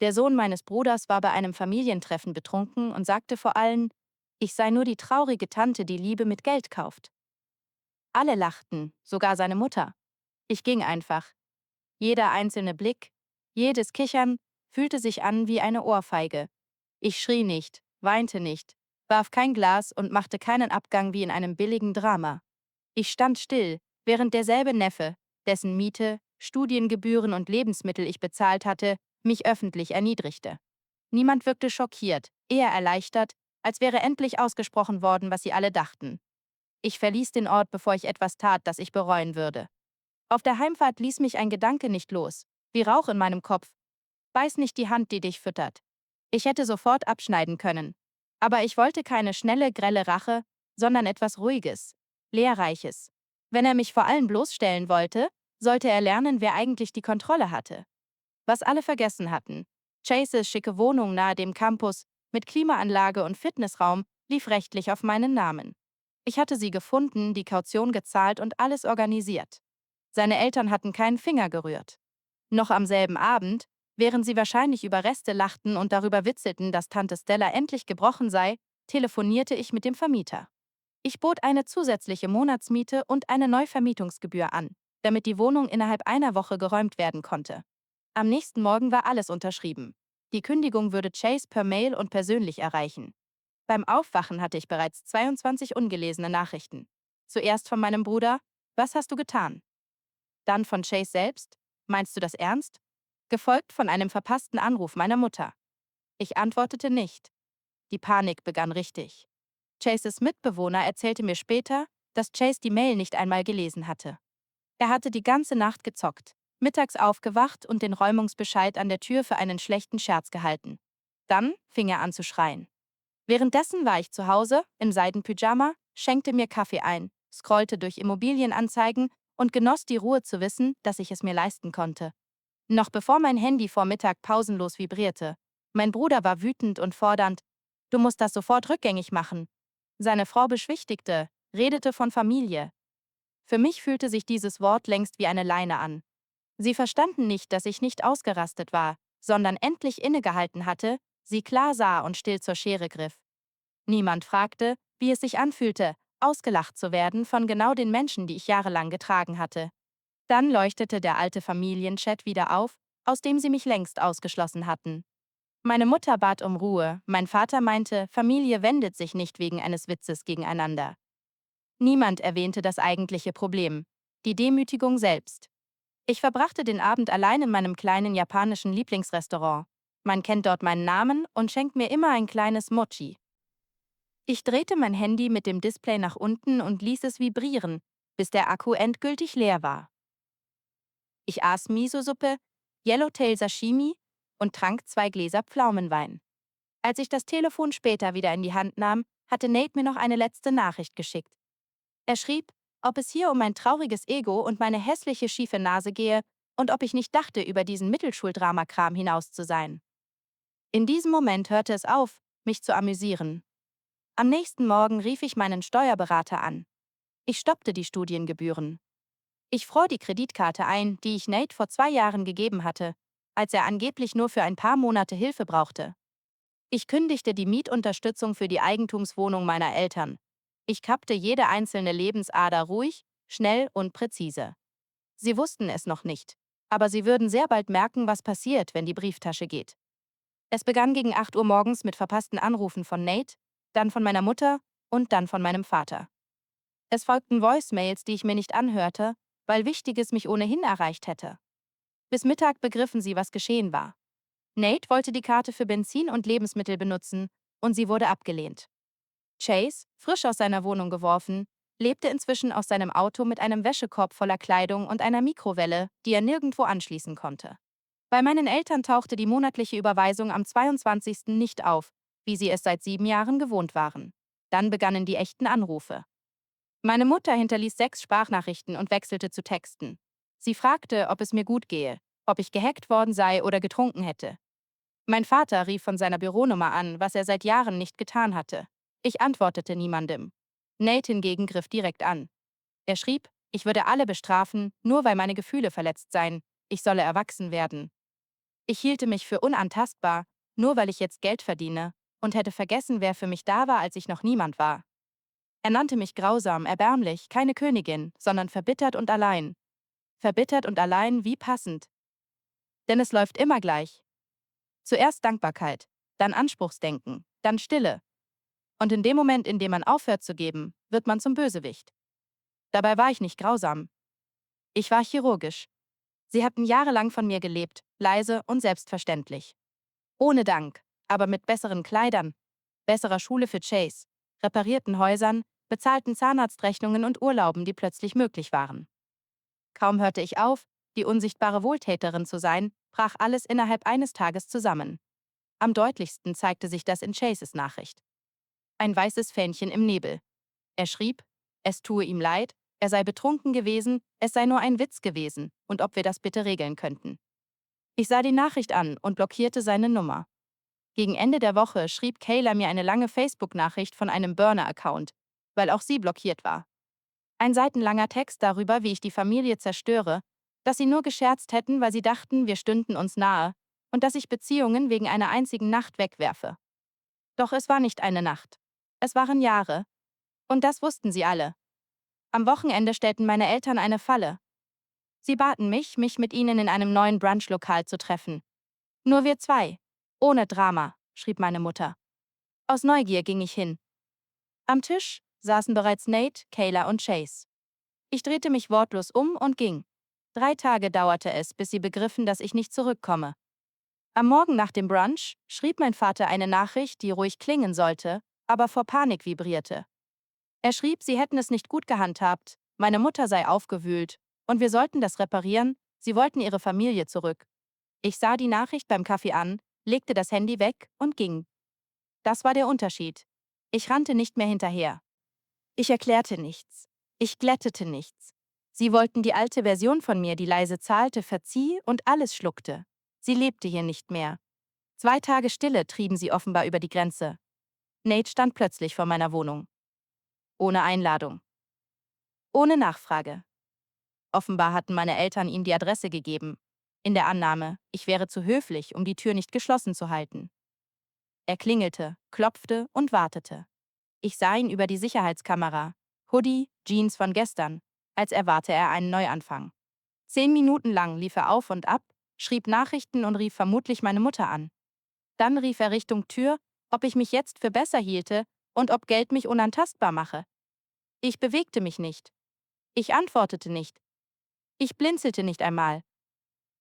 Der Sohn meines Bruders war bei einem Familientreffen betrunken und sagte vor allen, ich sei nur die traurige Tante, die Liebe mit Geld kauft. Alle lachten, sogar seine Mutter. Ich ging einfach. Jeder einzelne Blick, jedes Kichern fühlte sich an wie eine Ohrfeige. Ich schrie nicht, weinte nicht, warf kein Glas und machte keinen Abgang wie in einem billigen Drama. Ich stand still, während derselbe Neffe, dessen Miete, Studiengebühren und Lebensmittel ich bezahlt hatte, mich öffentlich erniedrigte. Niemand wirkte schockiert, eher erleichtert, als wäre endlich ausgesprochen worden, was sie alle dachten. Ich verließ den Ort, bevor ich etwas tat, das ich bereuen würde. Auf der Heimfahrt ließ mich ein Gedanke nicht los, wie Rauch in meinem Kopf. Beiß nicht die Hand, die dich füttert. Ich hätte sofort abschneiden können. Aber ich wollte keine schnelle, grelle Rache, sondern etwas Ruhiges, Lehrreiches. Wenn er mich vor allen bloßstellen wollte, sollte er lernen, wer eigentlich die Kontrolle hatte. Was alle vergessen hatten. Chases schicke Wohnung nahe dem Campus, mit Klimaanlage und Fitnessraum, lief rechtlich auf meinen Namen. Ich hatte sie gefunden, die Kaution gezahlt und alles organisiert. Seine Eltern hatten keinen Finger gerührt. Noch am selben Abend, während sie wahrscheinlich über Reste lachten und darüber witzelten, dass Tante Stella endlich gebrochen sei, telefonierte ich mit dem Vermieter. Ich bot eine zusätzliche Monatsmiete und eine Neuvermietungsgebühr an, damit die Wohnung innerhalb einer Woche geräumt werden konnte. Am nächsten Morgen war alles unterschrieben. Die Kündigung würde Chase per Mail und persönlich erreichen. Beim Aufwachen hatte ich bereits 22 ungelesene Nachrichten. Zuerst von meinem Bruder: Was hast du getan? Dann von Chase selbst: Meinst du das ernst? Gefolgt von einem verpassten Anruf meiner Mutter. Ich antwortete nicht. Die Panik begann richtig. Chases Mitbewohner erzählte mir später, dass Chase die Mail nicht einmal gelesen hatte. Er hatte die ganze Nacht gezockt, mittags aufgewacht und den Räumungsbescheid an der Tür für einen schlechten Scherz gehalten. Dann fing er an zu schreien. Währenddessen war ich zu Hause, im Seidenpyjama, schenkte mir Kaffee ein, scrollte durch Immobilienanzeigen und genoss die Ruhe zu wissen, dass ich es mir leisten konnte. Noch bevor mein Handy vor Mittag pausenlos vibrierte. Mein Bruder war wütend und fordernd: Du musst das sofort rückgängig machen. Seine Frau beschwichtigte, redete von Familie. Für mich fühlte sich dieses Wort längst wie eine Leine an. Sie verstanden nicht, dass ich nicht ausgerastet war, sondern endlich innegehalten hatte, sie klar sah und still zur Schere griff. Niemand fragte, wie es sich anfühlte, ausgelacht zu werden von genau den Menschen, die ich jahrelang getragen hatte. Dann leuchtete der alte Familienchat wieder auf, aus dem sie mich längst ausgeschlossen hatten. Meine Mutter bat um Ruhe, mein Vater meinte, Familie wendet sich nicht wegen eines Witzes gegeneinander. Niemand erwähnte das eigentliche Problem: die Demütigung selbst. Ich verbrachte den Abend allein in meinem kleinen japanischen Lieblingsrestaurant. Man kennt dort meinen Namen und schenkt mir immer ein kleines Mochi. Ich drehte mein Handy mit dem Display nach unten und ließ es vibrieren, bis der Akku endgültig leer war. Ich aß Miso-Suppe, Yellowtail Sashimi und trank 2 Gläser Pflaumenwein. Als ich das Telefon später wieder in die Hand nahm, hatte Nate mir noch eine letzte Nachricht geschickt. Er schrieb, ob es hier um mein trauriges Ego und meine hässliche schiefe Nase gehe und ob ich nicht dachte, über diesen Mittelschuldramakram hinaus zu sein. In diesem Moment hörte es auf, mich zu amüsieren. Am nächsten Morgen rief ich meinen Steuerberater an. Ich stoppte die Studiengebühren. Ich fror die Kreditkarte ein, die ich Nate vor 2 Jahren gegeben hatte, als er angeblich nur für ein paar Monate Hilfe brauchte. Ich kündigte die Mietunterstützung für die Eigentumswohnung meiner Eltern. Ich kappte jede einzelne Lebensader ruhig, schnell und präzise. Sie wussten es noch nicht, aber sie würden sehr bald merken, was passiert, wenn die Brieftasche geht. Es begann gegen 8 Uhr morgens mit verpassten Anrufen von Nate, dann von meiner Mutter und dann von meinem Vater. Es folgten Voicemails, die ich mir nicht anhörte, weil Wichtiges mich ohnehin erreicht hätte. Bis Mittag begriffen sie, was geschehen war. Nate wollte die Karte für Benzin und Lebensmittel benutzen, und sie wurde abgelehnt. Chase, frisch aus seiner Wohnung geworfen, lebte inzwischen aus seinem Auto mit einem Wäschekorb voller Kleidung und einer Mikrowelle, die er nirgendwo anschließen konnte. Bei meinen Eltern tauchte die monatliche Überweisung am 22. nicht auf, wie sie es seit 7 Jahren gewohnt waren. Dann begannen die echten Anrufe. Meine Mutter hinterließ 6 Sprachnachrichten und wechselte zu Texten. Sie fragte, ob es mir gut gehe, ob ich gehackt worden sei oder getrunken hätte. Mein Vater rief von seiner Büronummer an, was er seit Jahren nicht getan hatte. Ich antwortete niemandem. Nate hingegen griff direkt an. Er schrieb, ich würde alle bestrafen, nur weil meine Gefühle verletzt seien. Ich solle erwachsen werden. Ich hielte mich für unantastbar, nur weil ich jetzt Geld verdiene, und hätte vergessen, wer für mich da war, als ich noch niemand war. Er nannte mich grausam, erbärmlich, keine Königin, sondern verbittert und allein. Verbittert und allein, wie passend. Denn es läuft immer gleich. Zuerst Dankbarkeit, dann Anspruchsdenken, dann Stille. Und in dem Moment, in dem man aufhört zu geben, wird man zum Bösewicht. Dabei war ich nicht grausam. Ich war chirurgisch. Sie hatten jahrelang von mir gelebt, leise und selbstverständlich. Ohne Dank, aber mit besseren Kleidern, besserer Schule für Chase, reparierten Häusern, bezahlten Zahnarztrechnungen und Urlauben, die plötzlich möglich waren. Kaum hörte ich auf, die unsichtbare Wohltäterin zu sein, brach alles innerhalb eines Tages zusammen. Am deutlichsten zeigte sich das in Chases Nachricht. Ein weißes Fähnchen im Nebel. Er schrieb, es tue ihm leid, er sei betrunken gewesen, es sei nur ein Witz gewesen und ob wir das bitte regeln könnten. Ich sah die Nachricht an und blockierte seine Nummer. Gegen Ende der Woche schrieb Kayla mir eine lange Facebook-Nachricht von einem Burner-Account, weil auch sie blockiert war. Ein seitenlanger Text darüber, wie ich die Familie zerstöre, dass sie nur gescherzt hätten, weil sie dachten, wir stünden uns nahe, und dass ich Beziehungen wegen einer einzigen Nacht wegwerfe. Doch es war nicht eine Nacht. Es waren Jahre. Und das wussten sie alle. Am Wochenende stellten meine Eltern eine Falle. Sie baten mich mit ihnen in einem neuen Brunchlokal zu treffen. Nur wir zwei. Ohne Drama, schrieb meine Mutter. Aus Neugier ging ich hin. Am Tisch saßen bereits Nate, Kayla und Chase. Ich drehte mich wortlos um und ging. 3 Tage dauerte es, bis sie begriffen, dass ich nicht zurückkomme. Am Morgen nach dem Brunch schrieb mein Vater eine Nachricht, die ruhig klingen sollte, aber vor Panik vibrierte. Er schrieb, sie hätten es nicht gut gehandhabt, meine Mutter sei aufgewühlt, und wir sollten das reparieren, sie wollten ihre Familie zurück. Ich sah die Nachricht beim Kaffee an, legte das Handy weg und ging. Das war der Unterschied. Ich rannte nicht mehr hinterher. Ich erklärte nichts. Ich glättete nichts. Sie wollten die alte Version von mir, die leise zahlte, verzieh und alles schluckte. Sie lebte hier nicht mehr. 2 Tage Stille trieben sie offenbar über die Grenze. Nate stand plötzlich vor meiner Wohnung. Ohne Einladung. Ohne Nachfrage. Offenbar hatten meine Eltern ihm die Adresse gegeben, in der Annahme, ich wäre zu höflich, um die Tür nicht geschlossen zu halten. Er klingelte, klopfte und wartete. Ich sah ihn über die Sicherheitskamera. Hoodie, Jeans von gestern, als erwarte er einen Neuanfang. 10 Minuten lang lief er auf und ab, schrieb Nachrichten und rief vermutlich meine Mutter an. Dann rief er Richtung Tür, ob ich mich jetzt für besser hielte und ob Geld mich unantastbar mache. Ich bewegte mich nicht. Ich antwortete nicht. Ich blinzelte nicht einmal.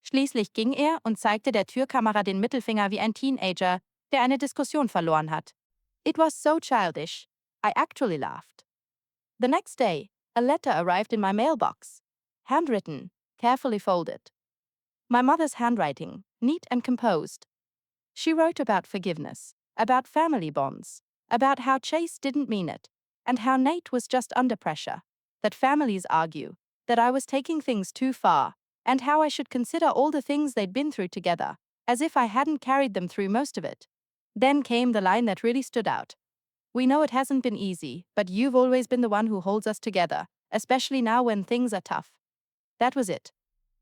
Schließlich ging er und zeigte der Türkamera den Mittelfinger wie ein Teenager, der eine Diskussion verloren hat. It was so childish. I actually laughed. The next day, a letter arrived in my mailbox. Handwritten, carefully folded. My mother's handwriting, neat and composed. She wrote about forgiveness, about family bonds, about how Chase didn't mean it, and how Nate was just under pressure, that families argue, that I was taking things too far, and how I should consider all the things they'd been through together, as if I hadn't carried them through most of it. Then came the line that really stood out. We know it hasn't been easy, but you've always been the one who holds us together, especially now when things are tough. That was it.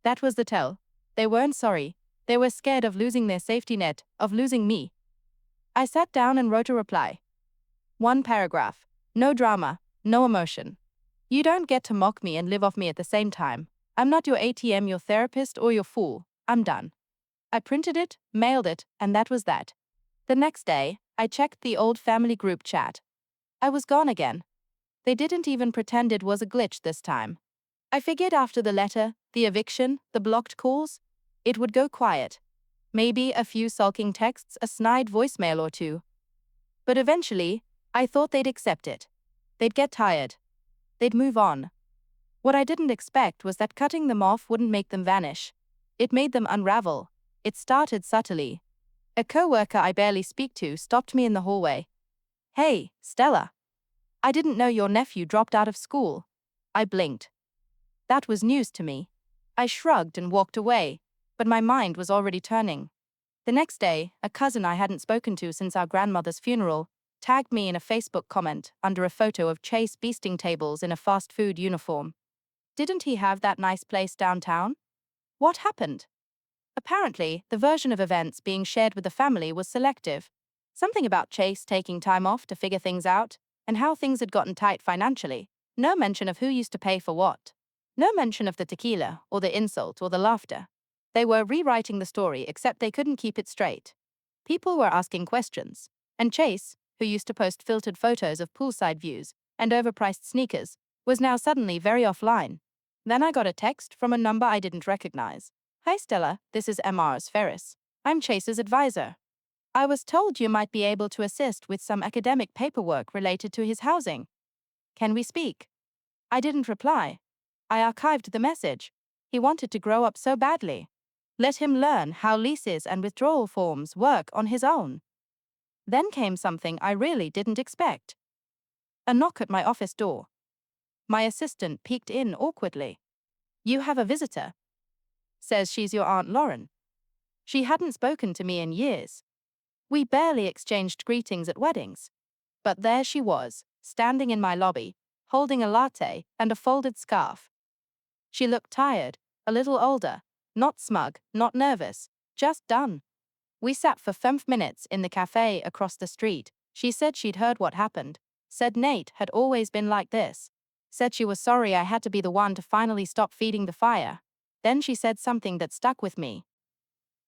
That was the tell. They weren't sorry. They were scared of losing their safety net, of losing me. I sat down and wrote a reply. 1 paragraph. No drama, no emotion. You don't get to mock me and live off me at the same time. I'm not your ATM, your therapist, or your fool. I'm done. I printed it, mailed it, and that was that. The next day, I checked the old family group chat. I was gone again. They didn't even pretend it was a glitch this time. I figured after the letter, the eviction, the blocked calls, it would go quiet. Maybe a few sulking texts, a snide voicemail or two. But eventually, I thought they'd accept it. They'd get tired. They'd move on. What I didn't expect was that cutting them off wouldn't make them vanish. It made them unravel. It started subtly. A coworker I barely speak to stopped me in the hallway. Hey, Stella. I didn't know your nephew dropped out of school. I blinked. That was news to me. I shrugged and walked away, but my mind was already turning. The next day, a cousin I hadn't spoken to since our grandmother's funeral tagged me in a Facebook comment under a photo of Chase beasting tables in a fast food uniform. Didn't he have that nice place downtown? What happened? Apparently, the version of events being shared with the family was selective. Something about Chase taking time off to figure things out, and how things had gotten tight financially. No mention of who used to pay for what. No mention of the tequila, or the insult, or the laughter. They were rewriting the story, except they couldn't keep it straight. People were asking questions, and Chase, who used to post filtered photos of poolside views and overpriced sneakers, was now suddenly very offline. Then I got a text from a number I didn't recognize. "Hi Stella, this is Mrs. Ferris. I'm Chase's advisor. I was told you might be able to assist with some academic paperwork related to his housing. Can we speak?" I didn't reply. I archived the message. He wanted to grow up so badly. Let him learn how leases and withdrawal forms work on his own. Then came something I really didn't expect. A knock at my office door. My assistant peeked in awkwardly. "You have a visitor. Says she's your Aunt Lauren." She hadn't spoken to me in years. We barely exchanged greetings at weddings. But there she was, standing in my lobby, holding a latte and a folded scarf. She looked tired, a little older, not smug, not nervous, just done. We sat for 5 minutes in the cafe across the street. She said she'd heard what happened, said Nate had always been like this, said she was sorry I had to be the one to finally stop feeding the fire. Then she said something that stuck with me.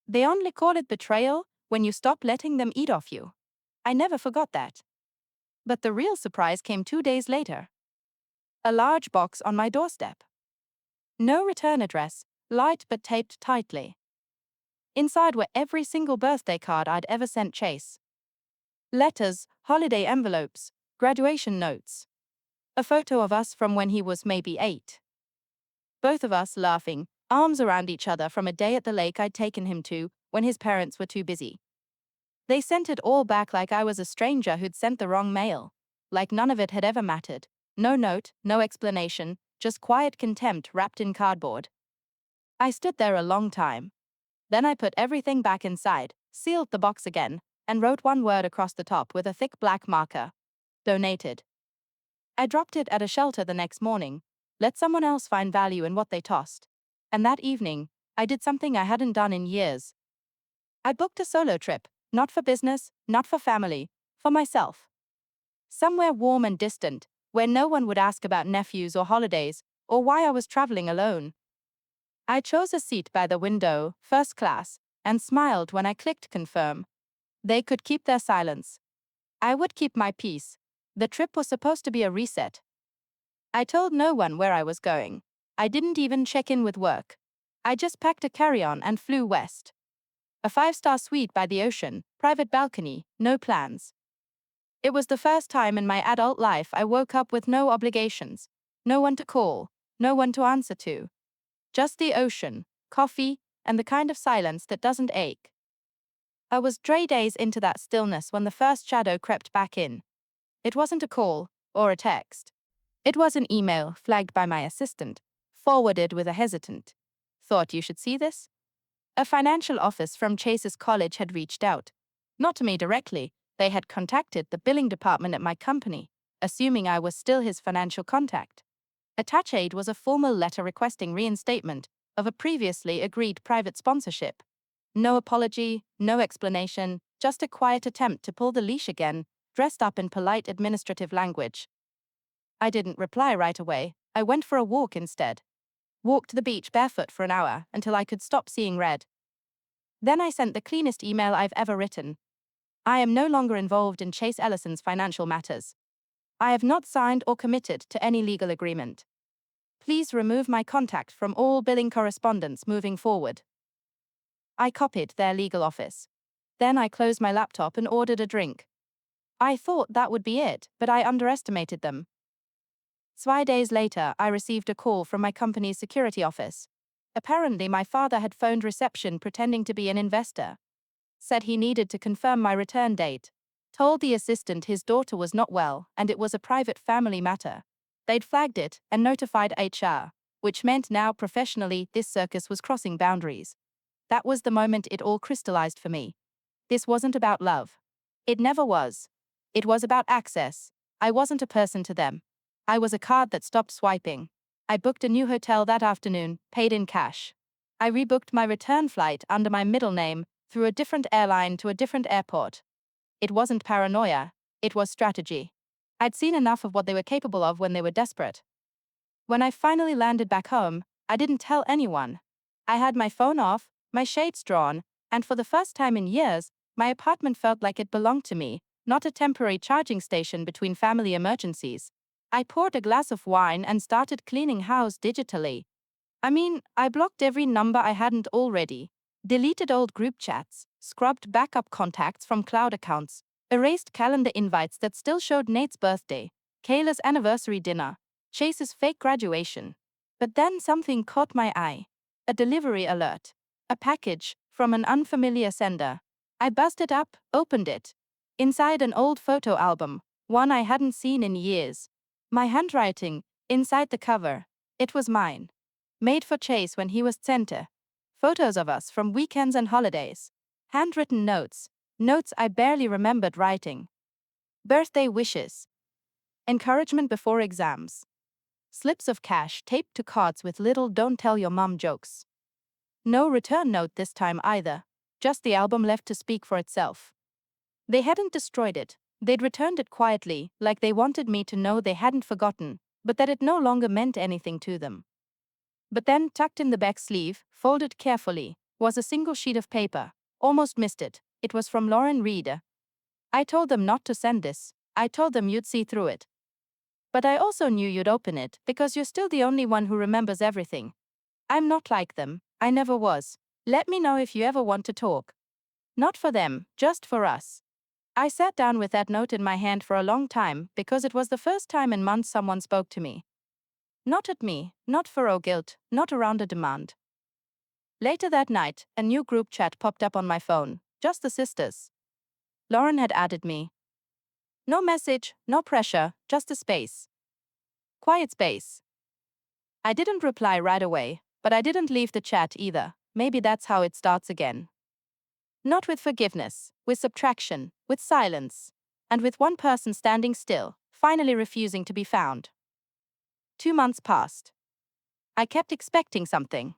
"They only call it betrayal when you stop letting them eat off you." I never forgot that. But the real surprise came 2 days later. A large box on my doorstep. No return address, light but taped tightly. Inside were every single birthday card I'd ever sent Chase. Letters, holiday envelopes, graduation notes. A photo of us from when he was maybe 8. Both of us laughing, arms around each other from a day at the lake I'd taken him to when his parents were too busy. They sent it all back like I was a stranger who'd sent the wrong mail. Like none of it had ever mattered. No note, no explanation, just quiet contempt wrapped in cardboard. I stood there a long time. Then I put everything back inside, sealed the box again, and wrote one word across the top with a thick black marker. Donated. I dropped it at a shelter the next morning. Let someone else find value in what they tossed. And that evening, I did something I hadn't done in years. I booked a solo trip, not for business, not for family, for myself. Somewhere warm and distant, where no one would ask about nephews or holidays, or why I was traveling alone. I chose a seat by the window, first class, and smiled when I clicked confirm. They could keep their silence. I would keep my peace. The trip was supposed to be a reset. I told no one where I was going. I didn't even check in with work. I just packed a carry-on and flew west. A 5-star suite by the ocean, private balcony, no plans. It was the first time in my adult life I woke up with no obligations, no one to call, no one to answer to. Just the ocean, coffee, and the kind of silence that doesn't ache. I was 3 days into that stillness when the first shadow crept back in. It wasn't a call or a text. It was an email flagged by my assistant, forwarded with a hesitant. "Thought you should see this?" A financial office from Chase's college had reached out. Not to me directly, they had contacted the billing department at my company, assuming I was still his financial contact. Attached was a formal letter requesting reinstatement of a previously agreed private sponsorship. No apology, no explanation, just a quiet attempt to pull the leash again, dressed up in polite administrative language. I didn't reply right away. I went for a walk instead. Walked the beach barefoot for an hour until I could stop seeing red. Then I sent the cleanest email I've ever written. "I am no longer involved in Chase Ellison's financial matters. I have not signed or committed to any legal agreement. Please remove my contact from all billing correspondence moving forward." I copied their legal office. Then I closed my laptop and ordered a drink. I thought that would be it, but I underestimated them. 2 days later, I received a call from my company's security office. Apparently, my father had phoned reception pretending to be an investor. Said he needed to confirm my return date. Told the assistant his daughter was not well and it was a private family matter. They'd flagged it and notified HR, which meant now professionally this circus was crossing boundaries. That was the moment it all crystallized for me. This wasn't about love. It never was. It was about access. I wasn't a person to them. I was a card that stopped swiping. I booked a new hotel that afternoon, paid in cash. I rebooked my return flight under my middle name, through a different airline to a different airport. It wasn't paranoia, it was strategy. I'd seen enough of what they were capable of when they were desperate. When I finally landed back home, I didn't tell anyone. I had my phone off, my shades drawn, and for the first time in years, my apartment felt like it belonged to me, not a temporary charging station between family emergencies. I poured a glass of wine and started cleaning house digitally. I blocked every number I hadn't already, deleted old group chats, scrubbed backup contacts from cloud accounts, erased calendar invites that still showed Nate's birthday, Kayla's anniversary dinner, Chase's fake graduation. But then something caught my eye. A delivery alert. A package from an unfamiliar sender. I buzzed it up, opened it. Inside an old photo album, one I hadn't seen in years. My handwriting, inside the cover. It was mine. Made for Chase when he was Tante. Photos of us from weekends and holidays. Handwritten notes. Notes I barely remembered writing. Birthday wishes. Encouragement before exams. Slips of cash taped to cards with little "don't tell your mum" jokes. No return note this time either, just the album left to speak for itself. They hadn't destroyed it, they'd returned it quietly, like they wanted me to know they hadn't forgotten, but that it no longer meant anything to them. But then, tucked in the back sleeve, folded carefully, was a single sheet of paper. Almost missed it. It was from Lauren Reeder. I told them not to send this. I told them you'd see through it. But I also knew you'd open it, because you're still the only one who remembers everything. I'm not like them, I never was. Let me know if you ever want to talk. Not for them, just for us. I sat down with that note in my hand for a long time, because it was the first time in months someone spoke to me. Not at me, not for guilt, not around a demand. Later that night, a new group chat popped up on my phone, just the sisters. Lauren had added me. No message, no pressure, just a space. Quiet space. I didn't reply right away, but I didn't leave the chat either. Maybe that's how it starts again. Not with forgiveness, with subtraction, with silence, and with one person standing still, finally refusing to be found. 2 months passed. I kept expecting something.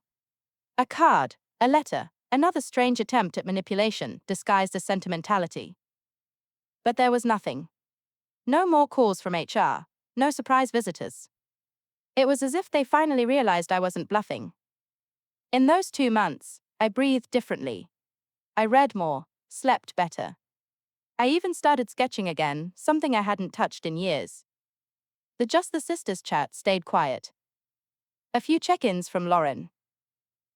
A card, a letter, another strange attempt at manipulation disguised as sentimentality. But there was nothing. No more calls from HR, no surprise visitors. It was as if they finally realized I wasn't bluffing. In those 2 months, I breathed differently. I read more, slept better. I even started sketching again, something I hadn't touched in years. The Just the Sisters chat stayed quiet. A few check-ins from Lauren.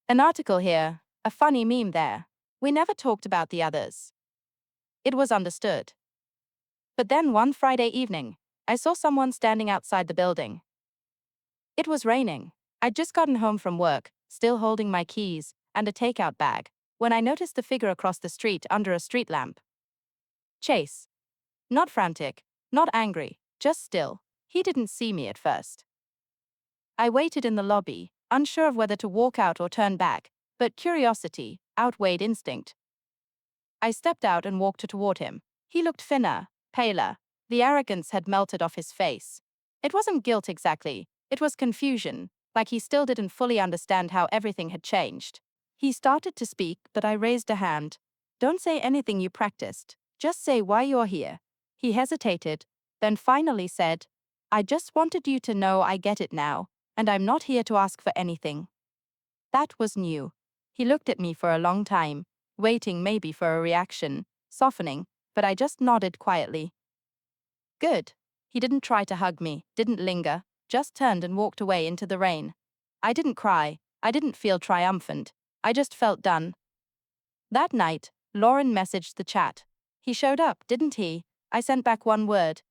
An article here, a funny meme there. We never talked about the others. It was understood. But then one Friday evening, I saw someone standing outside the building. It was raining. I'd just gotten home from work, still holding my keys and a takeout bag, when I noticed the figure across the street under a street lamp. Chase. Not frantic, not angry, just still. He didn't see me at first. I waited in the lobby, unsure of whether to walk out or turn back, but curiosity outweighed instinct. I stepped out and walked toward him. He looked thinner, paler. The arrogance had melted off his face. It wasn't guilt exactly, it was confusion, like he still didn't fully understand how everything had changed. He started to speak, but I raised a hand. Don't say anything you practiced, just say why you're here. He hesitated, then finally said, I just wanted you to know I get it now, and I'm not here to ask for anything. That was new. He looked at me for a long time, waiting maybe for a reaction, softening, but I just nodded quietly. Good. He didn't try to hug me, didn't linger, just turned and walked away into the rain. I didn't cry, I didn't feel triumphant, I just felt done. That night, Lauren messaged the chat. He showed up, didn't he? I sent back one word.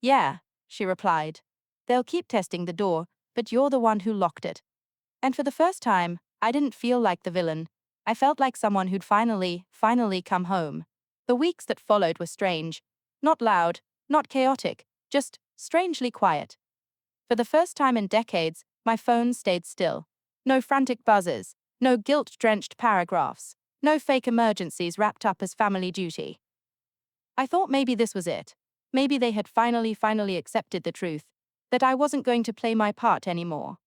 Yeah, she replied. They'll keep testing the door, but you're the one who locked it. And for the first time, I didn't feel like the villain. I felt like someone who'd finally come home. The weeks that followed were strange. Not loud, not chaotic, just strangely quiet. For the first time in decades, my phone stayed still. No frantic buzzes, no guilt-drenched paragraphs, no fake emergencies wrapped up as family duty. I thought maybe this was it. Maybe they had finally accepted the truth, that I wasn't going to play my part anymore.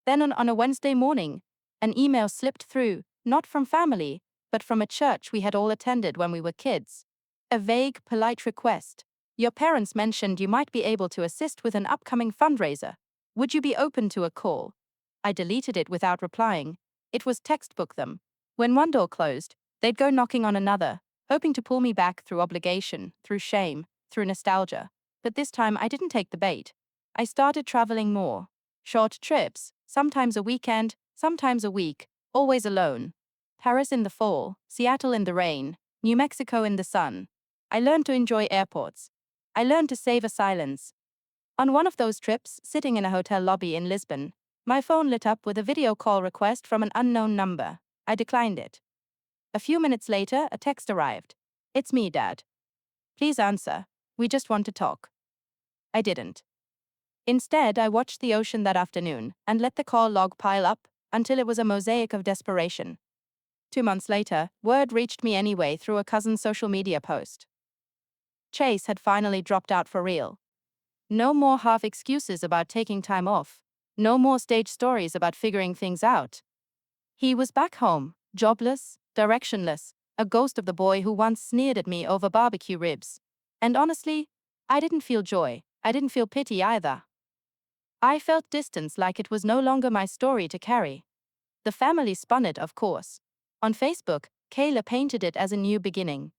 Then on a Wednesday morning, An email slipped through, not from family, but from a church we had all attended when we were kids. A vague, polite request. Your parents mentioned you might be able to assist with an upcoming fundraiser. Would you be open to a call? I deleted it without replying. It was textbook them. When one door closed, they'd go knocking on another, hoping to pull me back through obligation, through shame, through nostalgia. But this time I didn't take the bait. I started traveling more. Short trips, sometimes a weekend, sometimes a week, always alone. Paris in the fall, Seattle in the rain, New Mexico in the sun. I learned to enjoy airports. I learned to savor silence. On one of those trips, sitting in a hotel lobby in Lisbon, my phone lit up with a video call request from an unknown number. I declined it. A few minutes later, a text arrived. "It's me, Dad. Please answer. We just want to talk." I didn't. Instead, I watched the ocean that afternoon and let the call log pile up until it was a mosaic of desperation. 2 months later, word reached me anyway through a cousin's social media post. Chase had finally dropped out for real. No more half excuses about taking time off. No more stage stories about figuring things out. He was back home, jobless, directionless, a ghost of the boy who once sneered at me over barbecue ribs. And honestly, I didn't feel joy. I didn't feel pity either. I felt distance, like it was no longer my story to carry. The family spun it, of course. On Facebook, Kayla painted it as a new beginning.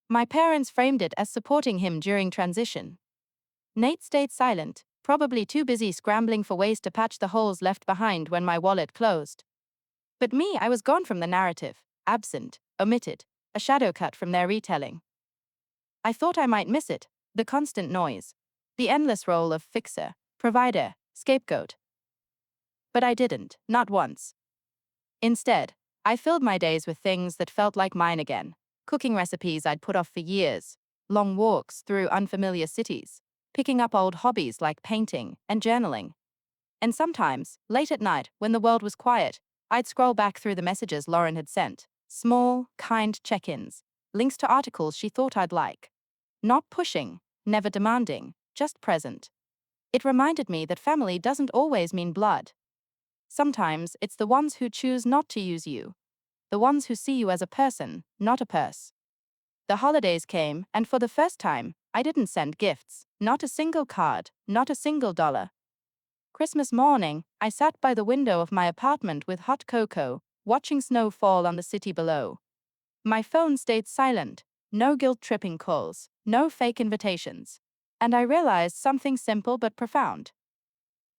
My parents framed it as supporting him during transition. Nate stayed silent, probably too busy scrambling for ways to patch the holes left behind when my wallet closed. But me, I was gone from the narrative, absent, omitted, a shadow cut from their retelling. I thought I might miss it, the constant noise, the endless role of fixer, provider, scapegoat. But I didn't, not once. Instead, I filled my days with things that felt like mine again. Cooking recipes I'd put off for years, long walks through unfamiliar cities, picking up old hobbies like painting and journaling. And sometimes, late at night, when the world was quiet, I'd scroll back through the messages Lauren had sent. Small, kind check-ins, links to articles she thought I'd like. Not pushing, never demanding, just present. It reminded me that family doesn't always mean blood. Sometimes it's the ones who choose not to use you. The ones who see you as a person, not a purse. The holidays came, and for the first time, I didn't send gifts. Not a single card, not a single dollar. Christmas morning, I sat by the window of my apartment with hot cocoa, watching snow fall on the city below. My phone stayed silent, no guilt-tripping calls, no fake invitations. And I realized something simple but profound.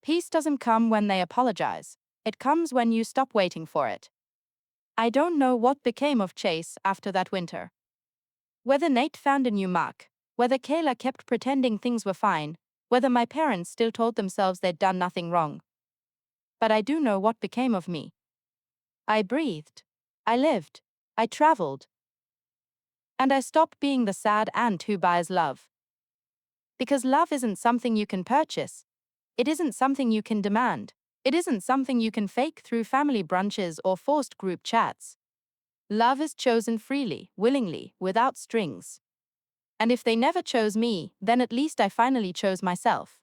Peace doesn't come when they apologize. It comes when you stop waiting for it. I don't know what became of Chase after that winter. Whether Nate found a new mark, whether Kayla kept pretending things were fine, whether my parents still told themselves they'd done nothing wrong. But I do know what became of me. I breathed. I lived. I traveled. And I stopped being the sad aunt who buys love. Because love isn't something you can purchase. It isn't something you can demand. It isn't something you can fake through family brunches or forced group chats. Love is chosen freely, willingly, without strings. And if they never chose me, then at least I finally chose myself.